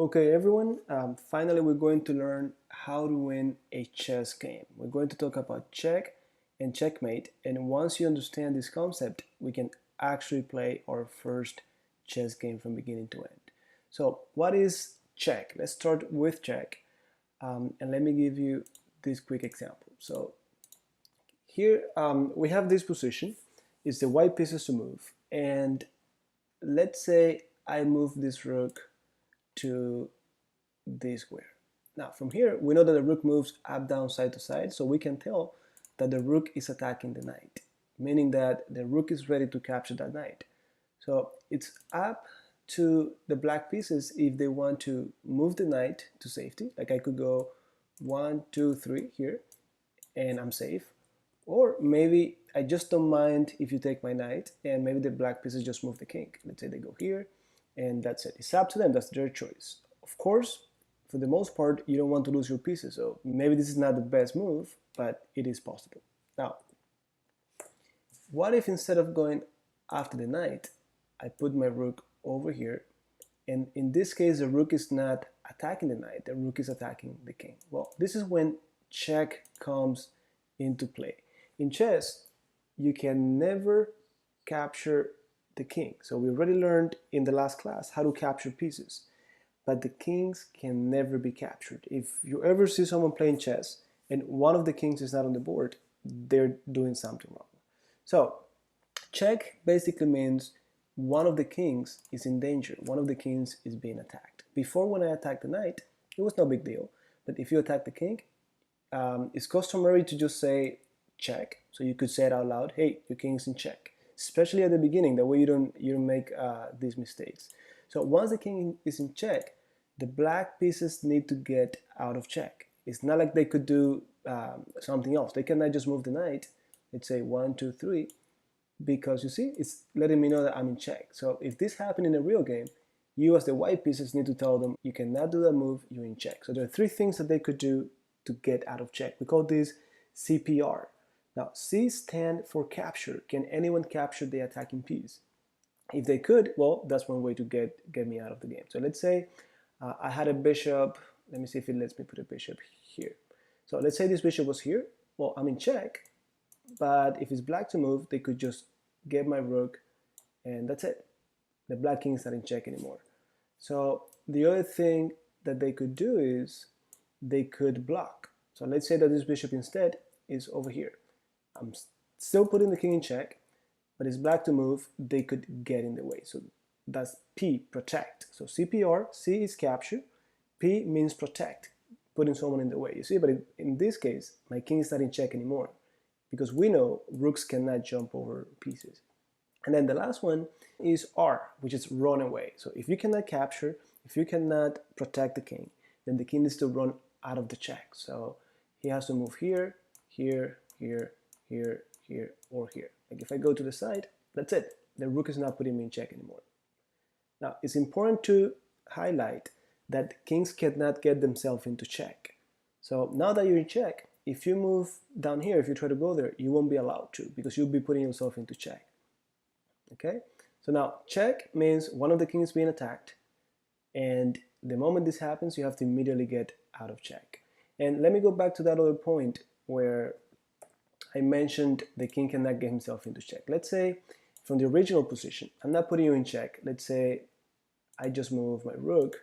Okay, everyone, finally we're going to learn how to win a chess game. We're going to talk about check and checkmate, and once you understand this concept, we can actually play our first chess game from beginning to end. So, what is check? Let's start with check, and let me give you this quick example. So, here we have this position, it's the white pieces to move, and let's say I move this rook to this square. Now from here we know that the rook moves up, down, side to side, so we can tell that the rook is attacking the knight, meaning that the rook is ready to capture that knight. So it's up to the black pieces if they want to move the knight to safety, like I could go 1, 2, 3 here and I'm safe, or maybe I just don't mind if you take my knight and maybe the black pieces just move the king. Let's say they go here and that's it. It's up to them, that's their choice. Of course, for the most part, you don't want to lose your pieces, so maybe this is not the best move, but it is possible. Now, what if instead of going after the knight, I put my rook over here, and in this case, the rook is not attacking the knight, the rook is attacking the king. Well, this is when check comes into play. In chess, you can never capture the king. So we already learned in the last class how to capture pieces, but the kings can never be captured. If you ever see someone playing chess and one of the kings is not on the board, they're doing something wrong. So check basically means one of the kings is in danger, one of the kings is being attacked. Before, when I attacked the knight, it was no big deal, but if you attack the king, it's customary to just say check. So you could say it out loud, hey, your king's in check, especially at the beginning, that way you don't make these mistakes. So once the king is in check, the black pieces need to get out of check. It's not like they could do something else. They cannot just move the knight, let's say 1, 2, 3, because you see, it's letting me know that I'm in check. So if this happened in a real game, you as the white pieces need to tell them, you cannot do that move, you're in check. So there are 3 things that they could do to get out of check. We call this CPR. Now, C stand for capture. Can anyone capture the attacking piece? If they could, well, that's one way to get me out of the game. So let's say I had a bishop. Let me see if it lets me put a bishop here. So let's say this bishop was here. Well, I'm in check, but if it's black to move, they could just get my rook, and that's it. The black king is not in check anymore. So the other thing that they could do is they could block. So let's say that this bishop instead is over here. I'm still putting the king in check, but it's black to move, they could get in the way. So that's P, protect. So CPR, C is capture, P means protect, putting someone in the way. You see, but in this case, my king is not in check anymore, because we know rooks cannot jump over pieces. And then the last one is R, which is run away. So if you cannot capture, if you cannot protect the king, then the king needs to run out of the check. So he has to move here, here, here, here, here, or here. Like if I go to the side, that's it. The rook is not putting me in check anymore. Now, it's important to highlight that kings cannot get themselves into check. So now that you're in check, if you move down here, if you try to go there, you won't be allowed to, because you'll be putting yourself into check. Okay? So now, check means one of the kings being attacked, and the moment this happens, you have to immediately get out of check. And let me go back to that other point where I mentioned the king cannot get himself into check. Let's say from the original position, I'm not putting you in check. Let's say I just move my rook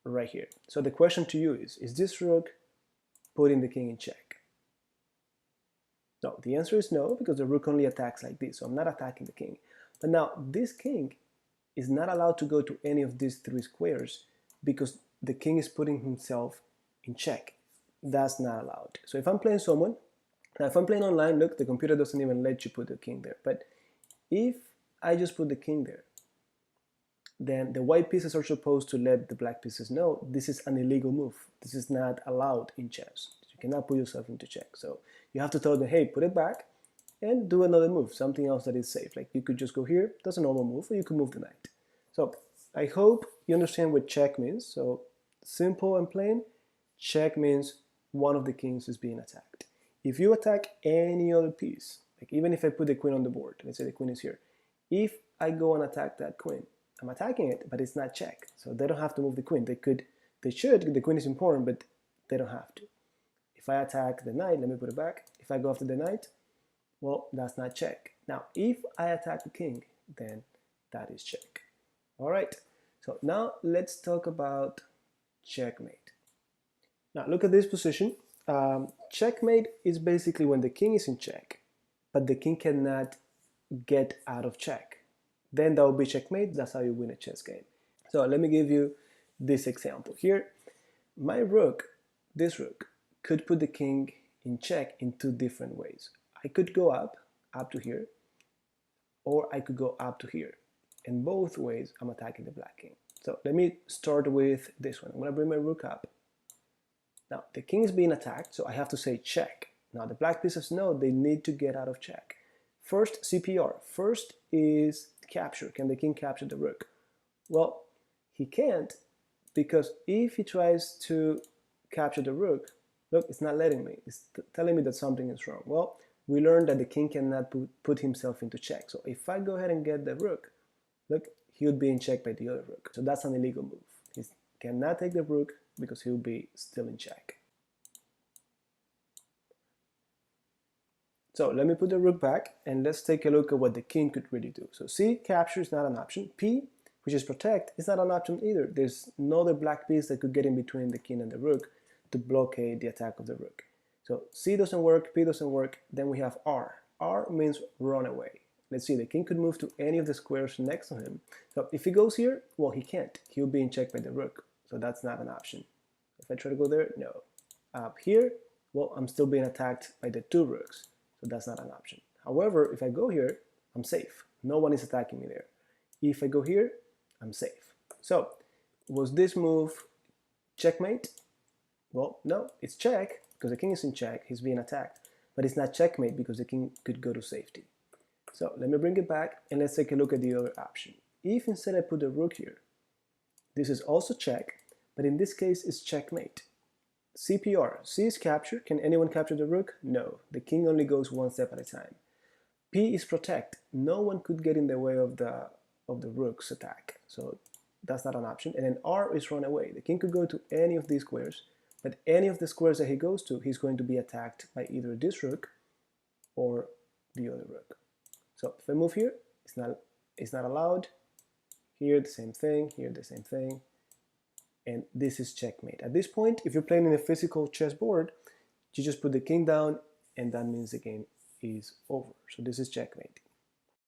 right here. So the question to you is this rook putting the king in check? No, the answer is no, because the rook only attacks like this, so I'm not attacking the king. But now this king is not allowed to go to any of these 3 squares because the king is putting himself in check. That's not allowed. So if I'm playing someone, now if I'm playing online, look, the computer doesn't even let you put the king there. But if I just put the king there, then the white pieces are supposed to let the black pieces know this is an illegal move. This is not allowed in chess. You cannot put yourself into check. So you have to tell them, hey, put it back and do another move, something else that is safe. Like you could just go here, that's a normal move, or you could move the knight. So I hope you understand what check means. So simple and plain, check means one of the kings is being attacked. If you attack any other piece, like even if I put the queen on the board, let's say the queen is here, if I go and attack that queen, I'm attacking it, but it's not check. So they don't have to move the queen. They should, the queen is important, but they don't have to. If I attack the knight, let me put it back. If I go after the knight, well, that's not check. Now, if I attack the king, then that is check. All right, so now let's talk about checkmate. Now, look at this position. Checkmate is basically when the king is in check, but the king cannot get out of check. Then that will be checkmate. That's how you win a chess game. So let me give you this example. Here, my rook, this rook, could put the king in check in two different ways. I could go up to here, or I could go up to here. In both ways, I'm attacking the black king. So let me start with this one. I'm gonna bring my rook up. Now, the king is being attacked, so I have to say check. Now, the black pieces know they need to get out of check. First, CPR. First is capture. Can the king capture the rook? Well, he can't, because if he tries to capture the rook, look, it's not letting me. It's telling me that something is wrong. Well, we learned that the king cannot put himself into check. So if I go ahead and get the rook, look, he would be in check by the other rook. So that's an illegal move. He cannot take the rook because he will be still in check. So let me put the rook back and let's take a look at what the king could really do. So C, capture is not an option. P, which is protect, is not an option either. There's no other black piece that could get in between the king and the rook to blockade the attack of the rook. So C doesn't work, P doesn't work, then we have R. R means run away. Let's see, the king could move to any of the squares next to him. So if he goes here, well, he can't. He'll be in check by the rook. So that's not an option. If I try to go there, no. Up here, well, I'm still being attacked by the two rooks. So that's not an option. However, if I go here, I'm safe. No one is attacking me there. If I go here, I'm safe. So was this move checkmate? Well, no, it's check because the king is in check. He's being attacked. But it's not checkmate because the king could go to safety. So let me bring it back and let's take a look at the other option. If instead I put the rook here, this is also check, but in this case it's checkmate. CPR, C is capture. Can anyone capture the rook? No, the king only goes one step at a time. P is protect. No one could get in the way of the rook's attack, so that's not an option. And then R is run away. The king could go to any of these squares, but any of the squares that he goes to, he's going to be attacked by either this rook or the other rook. So if I move here, it's not allowed. Here the same thing, here the same thing, and this is checkmate. At this point, if you're playing in a physical chessboard, you just put the king down and that means the game is over. So this is checkmate.